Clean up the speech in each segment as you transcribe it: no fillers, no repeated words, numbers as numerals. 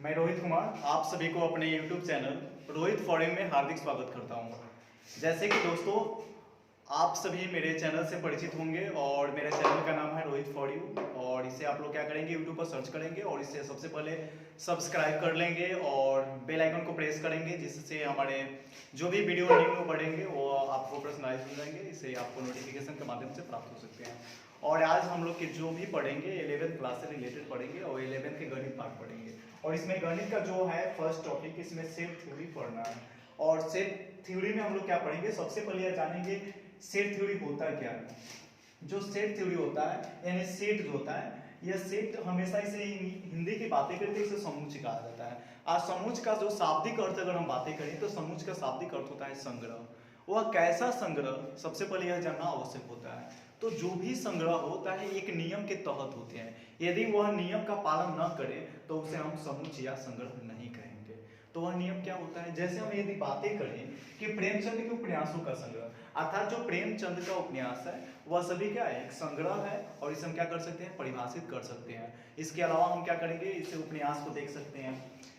मैं रोहित कुमार आप सभी को अपने YouTube चैनल रोहित फॉरेन में हार्दिक स्वागत करता हूं। जैसे कि दोस्तों आप सभी मेरे चैनल से परिचित होंगे और मेरे चैनल का नाम है रोहित फॉर यू। और इसे आप लोग क्या करेंगे, YouTube पर सर्च करेंगे और इसे सबसे पहले सब्सक्राइब कर लेंगे और बेल आइकन को प्रेस करेंगे, जिससे हमारे जो भी वीडियो न्यू बढ़ेंगे वो आपको पर्सनलाइज हो जाएंगे। इसे आपको नोटिफिकेशन के माध्यम से प्राप्त हो सकते हैं। और आज हम लोग के जो भी पढ़ेंगे 11th क्लास से रिलेटेड पढ़ेंगे और 11th के गणित पार्ट पढ़ेंगे। और इसमें गणित का जो है फर्स्ट टॉपिक, इसमें सेट थ्योरी पढ़ना है। और सेट थ्योरी में हम लोग क्या पढ़ेंगे, सबसे पहले यह जानेंगे सेट थ्योरी होता क्या है। जो सेट थ्योरी होता है यानी सेट जो होता है, यह सेट हमेशा इसे हिंदी की बातें करते हैं, इसे समूच कहा जाता है। आज समूच का जो शाब्दिक अर्थ अगर हम बातें करें तो समूच का शाब्दिक अर्थ होता है संग्रह। वह कैसा संग्रह, सबसे पहले यह जानना आवश्यक होता है। तो जो भी संग्रह होता है एक नियम के तहत होते हैं। यदि वह नियम का पालन न करे तो उसे हम समुच्च या संग्रह नहीं कहेंगे। तो वह नियम क्या होता है, जैसे हम यदि बातें करें कि प्रेमचंद के उपन्यासों का संग्रह, अर्थात जो प्रेमचंद का उपन्यास है वह सभी क्या है, एक संग्रह है। और इसे हम क्या कर सकते हैं, परिभाषित कर सकते हैं। इसके अलावा हम क्या करेंगे, इसे उपन्यास को देख सकते हैं,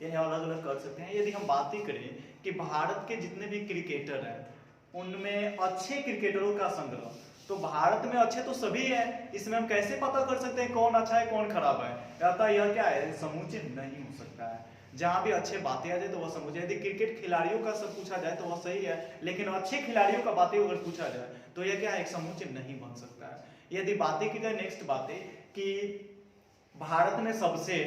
यानी अलग अलग कर सकते हैं। यदि हम बातें करें कि भारत के जितने भी क्रिकेटर हैं उनमें अच्छे क्रिकेटरों का संग्रह, तो भारत में अच्छे तो सभी है, इसमें हम कैसे पता कर सकते हैं कौन अच्छा है कौन खराब है। अतः यह क्या है, समुच्चय नहीं हो सकता है। जहां भी अच्छे बातें आ जाए तो वह समुच्चय। यदि क्रिकेट खिलाड़ियों का सब पूछा जाए तो वह सही है, लेकिन अच्छे खिलाड़ियों का बातें अगर पूछा जाए तो यह क्या है, एक समुच्चय नहीं बन सकता है। यदि बातें की जाए नेक्स्ट बातें कि भारत में सबसे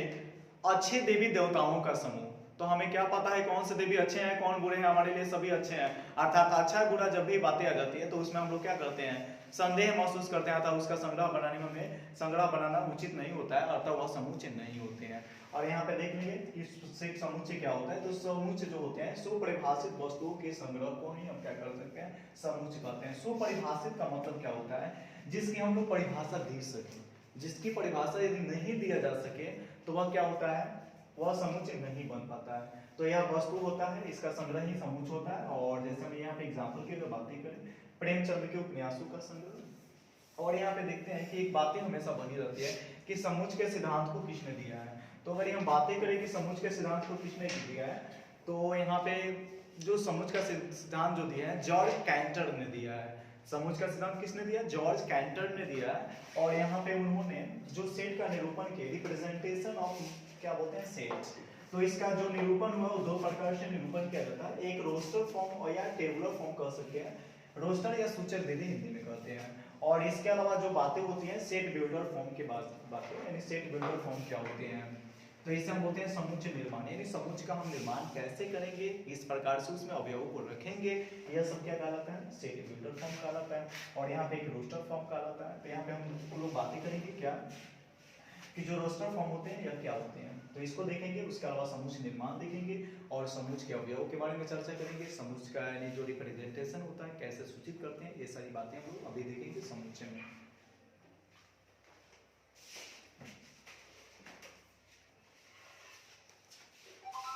अच्छे देवी देवताओं का समूह, तो हमें क्या पता है कौन से देवी अच्छे हैं कौन बुरे हैं, हमारे लिए सभी अच्छे हैं। अर्थात अच्छा बुरा जब भी बातें आ जाती है तो उसमें हम लोग क्या करते हैं, संदेह महसूस करते हैं, अतः उसका संग्रह बनाने में हमें संग्रह बनाना उचित नहीं होता है, अतः वह समुच्चय नहीं होते हैं। और यहाँ पे देख लीजिए कि समुच्चय क्या होता है, तो समुच्चय जो होते हैं सुपरिभाषित वस्तुओं के संग्रह को ही हम क्या कर सकते हैं, समुच्चय कहते हैं। सुपरिभाषित का मतलब क्या होता है, जिसकी हम लोग परिभाषा दे सके। जिसकी परिभाषा यदि नहीं दिया जा सके तो वह क्या होता है, वह समुच्चय नहीं बन पाता है। तो यह वस्तु होता है, इसका संग्रह ही समुच्चय होता है। और जैसे हम यहाँ पे एग्जाम्पल की अगर बातें करें, प्रेमचंद के उपन्यासों का संग्रह। और यहाँ पे देखते हैं कि एक बातें हमेशा बनी रहती है कि समुच्चय के सिद्धांत को किसने दिया है। तो अगर हम बातें करें कि समुच्चय के सिद्धांत को किसने दिया है, तो यहाँ पे जो समुच्चय का सिद्धांत जो दिया है जॉर्ज कैंटर ने दिया है। समुच्चय का सिद्धांत किसने दिया, जॉर्ज कैंटर ने दिया है। और यहाँ पे उन्होंने जो सेट का निरूपण किया, रिप्रेजेंटेशन ऑफ क्या बोलते हैं, सेट। तो इसका जो निरूपण हुआ वो दो प्रकार से निरूपण किया जाता है, एक रोस्टर फॉर्म और या टेबुलर फॉर्म कह सकते हैं, रोस्टर या सूचक विधि हिंदी में कहते हैं। और इसके अलावा जो बातें होती हैं सेट बिल्डर फॉर्म की बातें, यानी सेट बिल्डर फॉर्म क्या होते हैं, तो इसे हम बोलते हैं समुच्चय निर्माण। यानी समुच्चय का हम निर्माण कैसे करेंगे, इस प्रकार से उसमें अवयवों को रखेंगे, यह सब क्या कहलाता है, सेट बिल्डर फॉर्म कहलाता है। और यहाँ पे एक रोस्टर फॉर्म कहलाता है। तो यहाँ पे हम लोग बातें करेंगे क्या कि जो रोस्टर फॉर्म होते हैं या क्या होते हैं, तो इसको देखेंगे। उसके अलावा समुच्चय निर्माण देखेंगे और समुच्चय के अवयवों के बारे में चर्चा करेंगे। समुच्चय का यानी जो रिप्रेजेंटेशन होता है कैसे सूचित करते हैं, ये सारी बातें हम लोग अभी देखेंगे समुच्चय में।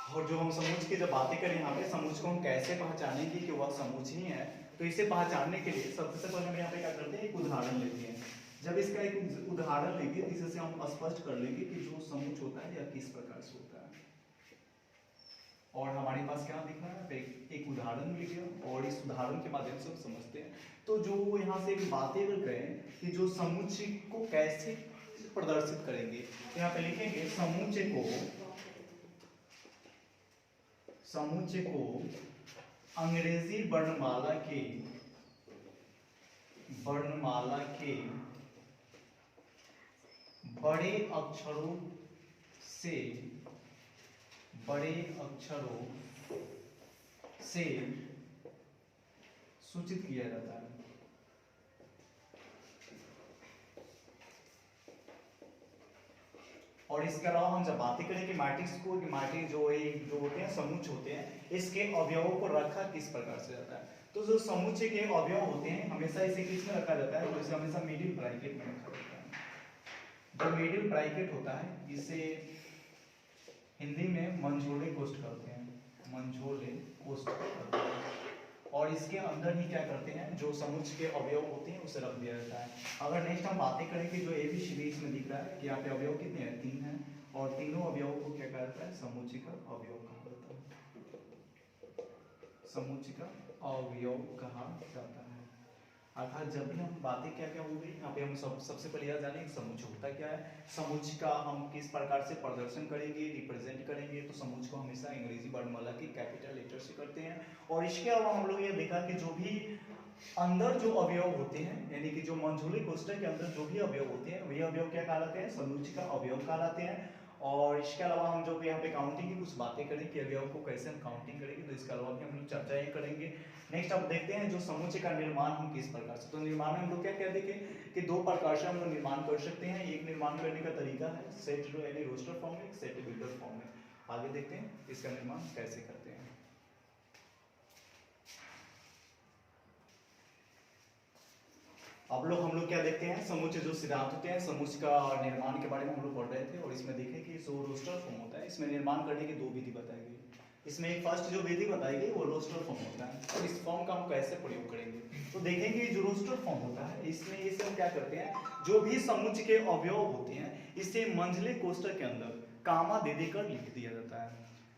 और जो हम समुच्चय की जब बातें करें, यहाँ पे समुच्चय को हम कैसे पहचानेंगे कि वह समुच्चय ही है, तो इसे पहचानने के लिए सबसे पहले हम यहाँ पे क्या करते हैं, एक उदाहरण लेते हैं। जब इसका एक उदाहरण लेंगे जिससे हम स्पष्ट कर लेंगे कि जो समुच्चय होता है या किस प्रकार से होता है। और हमारे पास क्या दिख रहा है, एक उदाहरण लिख लिया और इस उदाहरण के माध्यम से हम समझते हैं। तो जो यहाँ से एक बातें अगर करें कि जो समुच्चय को कैसे प्रदर्शित करेंगे, तो यहाँ पे लिखेंगे समुच्चय को अंग्रेजी वर्णमाला के बड़े अक्षरों से सूचित किया जाता है। और इसके अलावा हम जब बातें करें कि मैट्रिक्स को, कि मैट्रिक्स जो होते हैं समुच्चय होते हैं, इसके अवयवों को रखा किस प्रकार से जाता है। तो जो समुच्चय के अवयव होते हैं हमेशा इसे किस में रखा जाता है, तो इसे हमेशा मिडिल ब्रैकेट में रखा जाता है। जो मिडिल ब्रैकेट होता है इसे हिंदी में मंझोले कोष्ठ कहते हैं, मंझोले कोष्ठ कहते हैं। और इसके अंदर ही क्या करते हैं, जो समुच्चय के अवयव होते हैं उसे रख दिया जाता है। अगर नेक्स्ट हम बातें करें कि जो ABCD इसमें दिख रहा है कि यहाँ पे अवयव कितने हैं, 3 हैं। और तीनों अवयवों को क्या कहा जाता है? समुच्चय का अवयव कहा जाता है, समुच्चय का अवयव कहा जाता है। अर्थात जब भी हम बातें क्या क्या हो गई यहाँ पे हम सबसे पहले यह जाने समुच्चय होता क्या है, समुच्चय का हम किस प्रकार से प्रदर्शन करेंगे, रिप्रेजेंट करेंगे। तो समुच्चय को हमेशा अंग्रेजी वर्णमाला की कैपिटल लेटर से करते हैं। और इसके अलावा हम लोग ये देखा कि जो भी अंदर जो अवयव होते हैं, यानी कि जो मंझूली कोष्ठक के अंदर जो भी अवयव होते हैं वही अवयव क्या कहलाते हैं? समुच्चय का अवयव कहलाते हैं। और इसके अलावा हम जो यहाँ पे काउंटिंग की कुछ बातें करें कि अवयव को कैसे हम काउंटिंग करेंगे, तो इसके अलावा भी हम लोग चर्चा ही करेंगे। नेक्स्ट अब देखते हैं जो समुच्चय का निर्माण हम किस प्रकार से, तो निर्माण में हम लोग क्या क्या देखें कि दो प्रकार से हम लोग निर्माण कर सकते हैं। एक निर्माण करने का तरीका है सेट यानी रोस्टर फॉर्म में, सेट बिल्डर फॉर्म में। आगे देखते हैं इसका निर्माण कैसे करते हैं। अब लोग हम लोग क्या देखते हैं, समुच्चय जो सिद्धांत होते हैं समुच्चय का निर्माण के बारे में हम लोग पढ़ रहे थे। और इसमें देखें कि जो रोस्टर फॉर्म होता है इसमें निर्माण करने की दो विधि बताई गई। इसमें एक फर्स्ट जो विधि बताई गई वो रोस्टर फॉर्म होता है। और इस फॉर्म का हम कैसे प्रयोग करेंगे, तो देखेंगे जो रोस्टर फॉर्म होता है इसमें इसे हम क्या करते हैं, जो भी समुच्चय के अवयव होते हैं इसे मंझले कोष्ठक के अंदर कामा दे देकर लिख दिया जाता है।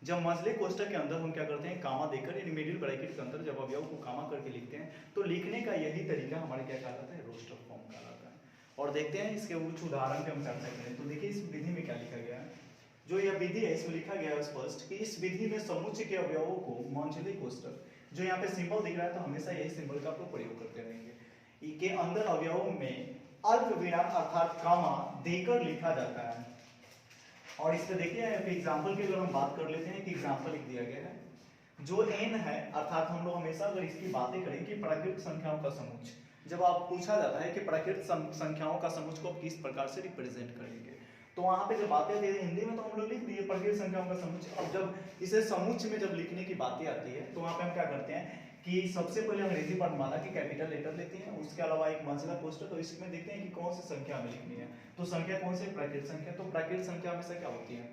जब मंझले कोष्ठक के अंदर हम क्या करते हैं, कामा देकर यानी मिडिल ब्रैकेट के अंदर जब अवयव को कामा करके लिखते हैं तो लिखने का यही तरीका हमारे क्या कहलाता है? रोस्टर फॉर्म कहलाता है। और देखते हैं इसके कुछ उदाहरण पे हम चर्चा करें। तो देखिए इस विधि में क्या लिखा गया है, जो यह विधि है इसमें लिखा गया है स्पष्ट कि इस विधि में समुच्चय के अवयवों को मंझले कोष्ठक, जो यहाँ पे सिंबल दिख रहा है तो हमेशा यही सिंबल का आप प्रयोग करते रहेंगे, के अंदर अवयवों में अल्प विराम अर्थात कामा देकर लिखा जाता है। और इस पे देखिए एग्जाम्पल की अगर हम बात कर लेते हैं कि एग्जाम्पल लिख दिया गया है जो n है, अर्थात हम लोग हमेशा अगर इसकी बातें करें कि प्राकृतिक संख्याओं का समुच्चय, जब आप पूछा जाता है कि प्राकृतिक संख्याओं का समुच्चय को किस प्रकार से रिप्रेजेंट करेंगे, तो वहां पे जब बातें आती है हिंदी में तो हम लोग लिख दिए प्राकृतिक संख्याओं का समुच्चय। अब जब इसे समुच्चय में जब लिखने की बातें आती है तो वहां पे हम क्या करते हैं कि सबसे पहले अंग्रेजी वर्णमाला की कैपिटल लेटर लेते हैं, उसके अलावा एक मंझला कोष्ठक, तो इसमें देखते हैं कि कौन सी संख्या हमें लिखनी है। तो संख्या कौन सी? प्राकृतिक संख्या। तो प्राकृतिक संख्या हमेशा क्या होती है?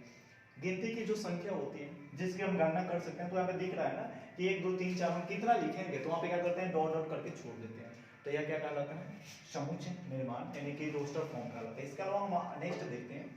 गिनती की जो संख्या होती है जिसकी हम गणना कर सकते हैं। तो यहाँ पे दिख रहा है ना कि 1 2 3 4 हम कितना लिखेंगे, तो वहाँ पे क्या करते हैं डॉट डॉट करके छोड़ देते हैं। तो यह क्या कहलाता है? समुच्चय निर्माण यानी कि रोस्टर फॉर्म कहलाता है। इसके अलावा हम नेक्स्ट देखते हैं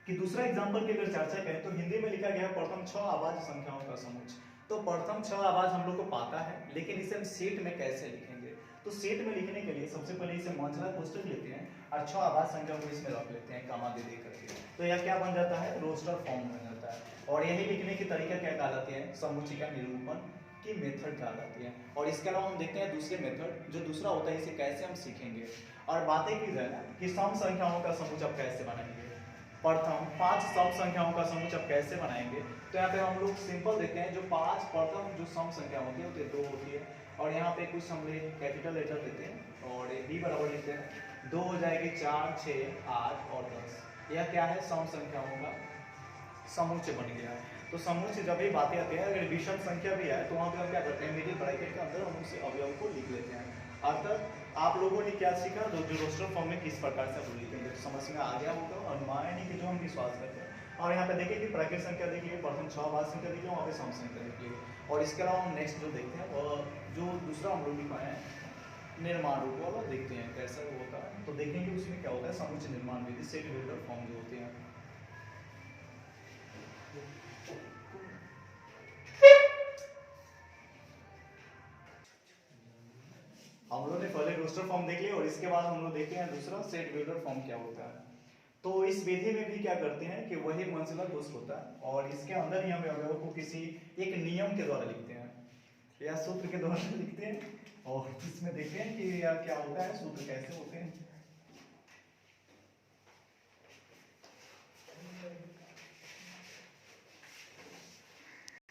कि दूसरा एग्जांपल की अगर चर्चा करें तो हिंदी में लिखा गया है प्रथम 6 आवाज संख्याओं का समुच्चय। तो प्रथम 6 आवाज हम लोग को पता है, लेकिन इसे हम सेट में कैसे लिखेंगे? तो सेट में लिखने के लिए सबसे पहले इसे मंझला कोष्ठक लेते हैं और 6 आवाज संख्याओं को इसमें रख लेते हैं कामा दे करके। तो यह क्या बन जाता है? रोस्टर फॉर्म बन जाता है। और यही लिखने की तरीका क्या कहलाती है? समुच्चय का निरूपण की मेथड कहलाती है। और इसके अलावा हम देखते हैं दूसरे मेथड जो दूसरा होता है, इसे कैसे हम सीखेंगे। और बातें की जाए ना कि सम संख्याओं का समुच्चय आप कैसे बनाएंगे, प्रथम 5 सम संख्याओं का समुच्चय आप कैसे बनाएंगे, तो यहाँ पे हम लोग सिंपल देखते हैं जो 5 प्रथम जो सम संख्या होती है 2 होती है। और यहाँ पे कुछ हम कैपिटल लेटर लेते हैं और b बराबर लिखते हैं 2 हो जाएगी 4 6 8 और 10। यह क्या है? सम संख्याओं का समुच्चय बन गया है। तो समुच्चय जब भी बातें आती है अगर विषम संख्या भी है तो वहाँ पे हम क्या करते हैं मिडिल ब्रैकेट के अंदर हम उसे अवयव को लिख लेते हैं। अर्थात आप लोगों ने क्या सीखा, जो रोस्टर फॉर्म में किस प्रकार से लिखेंगे, समझ में आ गया होगा। अनुमान यानी कि जो हम विश्वास करते हैं। और यहाँ पे देखिए कि प्राकृतिक संख्या देखिए प्रथम 6 आवाज संख्या देखिए, वहाँ पे सम संख्या देखिए। और इसके अलावा हम नेक्स्ट जो देखते हैं और जो दूसरा हम लोग लिखवाए हैं निर्माण रूप वाला देखते हैं कैसा होता है। तो देखेंगे उसमें क्या होता है समुच्चय निर्माण विधि, सेट बिल्डर फॉर्म जो होते हैं। हम लोगों ने पहले रोस्टर फॉर्म देख लिया और इसके बाद हम लोग देखते हैं दूसरा सेट बिल्डर फॉर्म क्या होता है। तो इस विधि में भी क्या करते हैं कि वही मंझला कोष्ठक होता है और इसके अंदर ही हम अवयव को किसी एक नियम के द्वारा लिखते हैं या सूत्र के द्वारा लिखते हैं। और इसमें देखते हैं कि यार क्या होता है, सूत्र कैसे होते हैं।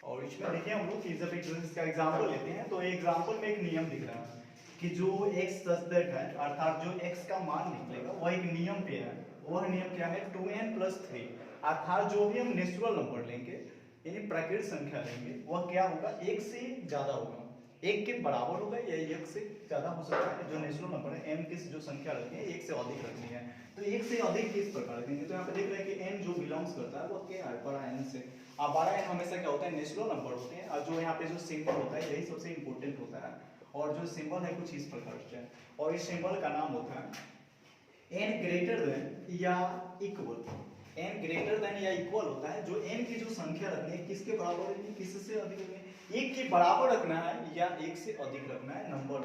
और इसमें देखिए हम लोग जब इसका एग्जांपल लेते हैं तो एग्जांपल में एक नियम दिख रहा है कि जो x सच दैट है, अर्थात जो x का मान निकलेगा वह एक नियम पे है। वह नियम क्या है? 2n+3, अर्थात जो भी हम नेचुरल नंबर लेंगे यानी प्राकृतिक संख्या लेंगे वह क्या होगा? 1 से ज्यादा होगा, 1 के बराबर होगा या 1 से ज्यादा हो सकता है। जो नेचुरल नंबर है n की जो संख्या रखनी है 1 से अधिक रखनी है। तो 1 से अधिक किस प्रकार रखेंगे? तो यहाँ पे देख रहे हैं कि n जो बिलोंग्स करता है वो क्या है? बड़ा n से। अब बड़ा n हमेशा क्या होता है? नेचुरल नंबर होते हैं। और जो यहाँ पे जो सिंबल होता है यही सबसे इंपॉर्टेंट होता है। और जो सिंबल है कुछ इस प्रकार से है और इस सिंबल का नाम होता है n ग्रेटर देन या इक्वल, n ग्रेटर देन या इक्वल होता है, जो n की जो संख्या रखनी है किसके बराबर रखनी है, किससे अधिक रखनी है, एक के बराबर रखना है या एक से अधिक रखना है नंबर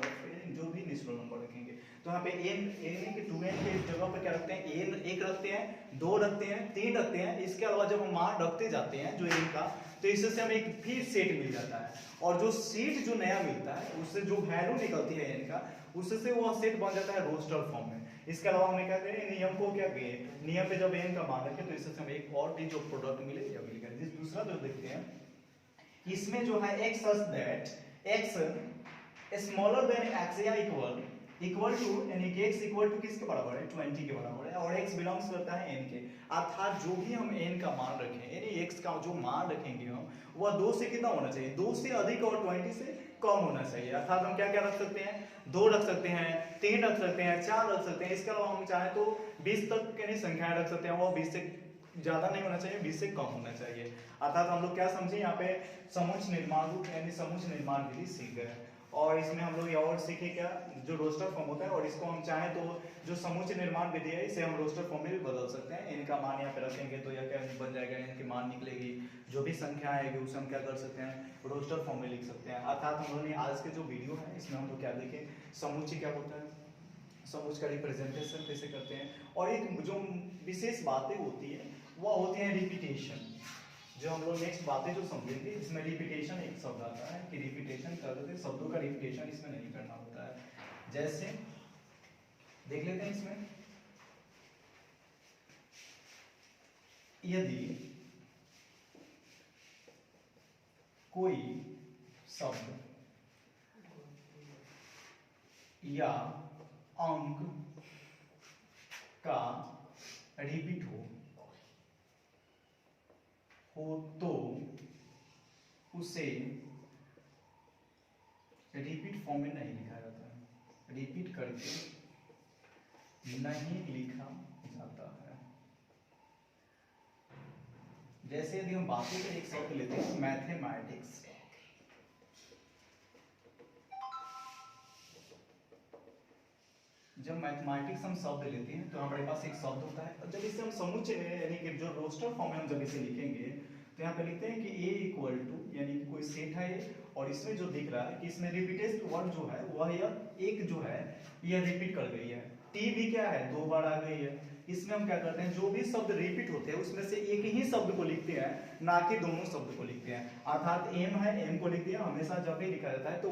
जो भी नेचुरल नंबर रखेंगे। तो यहाँ पे n के 2n के जगह पे क्या रखते हैं, n 1 रखते हैं, 2 रखते हैं, 3 रखते हैं। इसके अलावा जब हम मान रखते जाते हैं जो n का, तो इससे हमें एक फिर सेट मिल जाता है, और जो सेट जो नया मिलता है उससे जो वैल्यू निकलती है n का, उससे वह सेट बन जाता है रोस्टर फॉर्म में। इसके अलावा हमें क्या करें, नियम को क्या कहें, नियम पे जब n का मान रखें तो इससे हमें एक और भी जो प्रोडक्ट मिले या मिलेगा। जिस दूसरा जो देखते हैं, इसमें जो है x such that x smaller than x या इक्वल टू, यानी कि x इक्वल टू किसके बराबर है, 20 के बराबर है, और x बिलोंग्स करता है n के। अर्थात जो भी हम n का मान रखें, यानी x का जो मान रखेंगे हम, वह 2 से कितना होना चाहिए, 2 से अधिक और 20 से कम होना चाहिए। अर्थात हम क्या क्या रख सकते हैं, 2 रख सकते हैं, 3 रख सकते हैं, 4 रख सकते हैं। इसके अलावा हम चाहे तो 20 तक के संख्याएं रख सकते हैं, वो 20 से ज्यादा नहीं होना चाहिए, 20 से कम होना चाहिए। अर्थात हम लोग क्या समझे यहाँ पे, समुच्चय निर्माण रूप यानी समुच्चय निर्माण विधि सीख गए। और इसमें हम लोग ये और सीखे क्या, जो रोस्टर फॉर्म होता है, और इसको हम चाहें तो जो समुच्चय निर्माण विधि है इसे हम रोस्टर फॉर्म में भी बदल सकते हैं। इनका मान यहाँ पे रखेंगे तो यह क्या बन जाएगा, इनकी मान निकलेगी, जो भी संख्या आएगी उसे हम क्या कर सकते हैं, रोस्टर फॉर्म में लिख सकते हैं। अर्थात हम लोगों ने आज के जो वीडियो है इसमें हम लोग क्या देखें, समुच्चय क्या होता है, समुच्चय का रिप्रेजेंटेशन कैसे करते हैं, और एक जो विशेष बातें होती है वह होती है रिपीटेशन। जो हम लोग नेक्स्ट बातें जो समझेंगे इसमें रिपीटेशन एक शब्द आता है कि रिपीटेशन कर देते, शब्दों का रिपीटेशन इसमें नहीं करना होता है। जैसे देख लेते हैं इसमें, यदि कोई शब्द या अंक का रिपीट हो तो उसे रिपीट फॉर्म में नहीं लिखा जाता है, रिपीट करके नहीं लिखा जाता है। जैसे यदि हम बातों का एक शब्द लेते हैं मैथमेटिक्स, जब मैथमेटिक्स हम शब्द लेते हैं तो हमारे पास एक शब्द होता है, और जब इसे हम समुच्चय यानी कि जो रोस्टर फॉर्म में हम जब इसे लिखेंगे तो यहाँ पे लिखते हैं कि a इक्वल टू, यानी कि कोई सेट है ये, और इसमें जो दिख रहा है कि इसमें रिपीटेड वर्ड जो है वह यह एक जो है यह रिपीट कर गई है, t भी क्या है 2 बार आ गई है। इसमें हम क्या करते हैं, जो भी शब्द रिपीट होते हैं उसमें से एक ही शब्द को लिखते हैं, ना कि दोनों शब्द को लिखते हैं। अर्थात m है, m को लिख दिया, हमेशा जब भी लिखा जाता है तो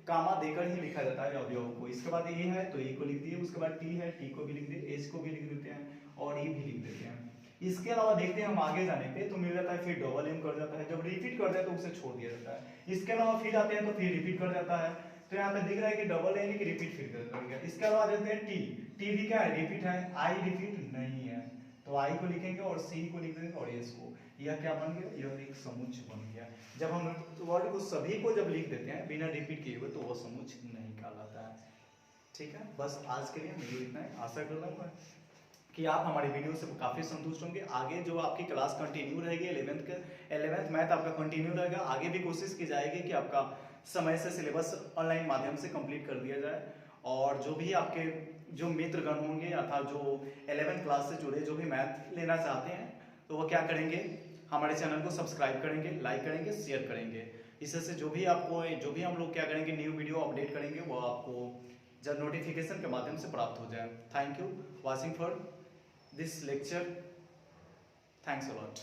कामा देकर ही लिखा जाता है अवयव को। इसके बाद ए है तो ए को लिख दिए, उसके बाद टी है, टी को भी लिख दिए, एच को भी लिख देते हैं, और ई भी लिख देते हैं। इसके अलावा देखते हैं हम आगे जाने पे तो मिल जाता है फिर डबल एम कर जाता है, जब रिपीट करता है तो उसे छोड़ दिया जाता है। इसके अलावा फिर आते हैं तो फिर रिपीट कर जाता है, तो यहाँ पे दिख रहा है कि डबल एन की रिपीट फिर कर गया। इसके अलावा देखते हैं टी, टी भी क्या है, रिपीट है, आई रिपीट नहीं है, तो आई को लिखेंगे और सी को लिख देंगे और एस को। यह क्या बन गया, यह एक समुच्चय बन गया। जब हम वर्ड को सभी को जब लिख देते हैं बिना रिपीट किए हुए तो वह समुच्चय नहीं कहलाता है। ठीक है, बस आज के लिए मुझे इतना ही। आशा करता हूँ कि आप हमारी वीडियो से काफ़ी संतुष्ट होंगे। आगे जो आपकी क्लास कंटिन्यू रहेगी, 11th मैथ आपका कंटिन्यू रहेगा। आगे भी कोशिश की जाएगी कि आपका समय से सिलेबस ऑनलाइन माध्यम से कंप्लीट कर दिया जाए, और जो भी आपके जो मित्रगण होंगे अर्थात जो 11th क्लास से जुड़े जो भी मैथ लेना चाहते हैं तो वो क्या करेंगे, हमारे चैनल को सब्सक्राइब करेंगे, लाइक करेंगे, शेयर करेंगे। इससे जो भी आपको जो भी हम लोग क्या करेंगे न्यू वीडियो अपडेट करेंगे वो आपको जब नोटिफिकेशन के माध्यम से प्राप्त हो जाए। Thank you watching for this lecture, thanks a lot.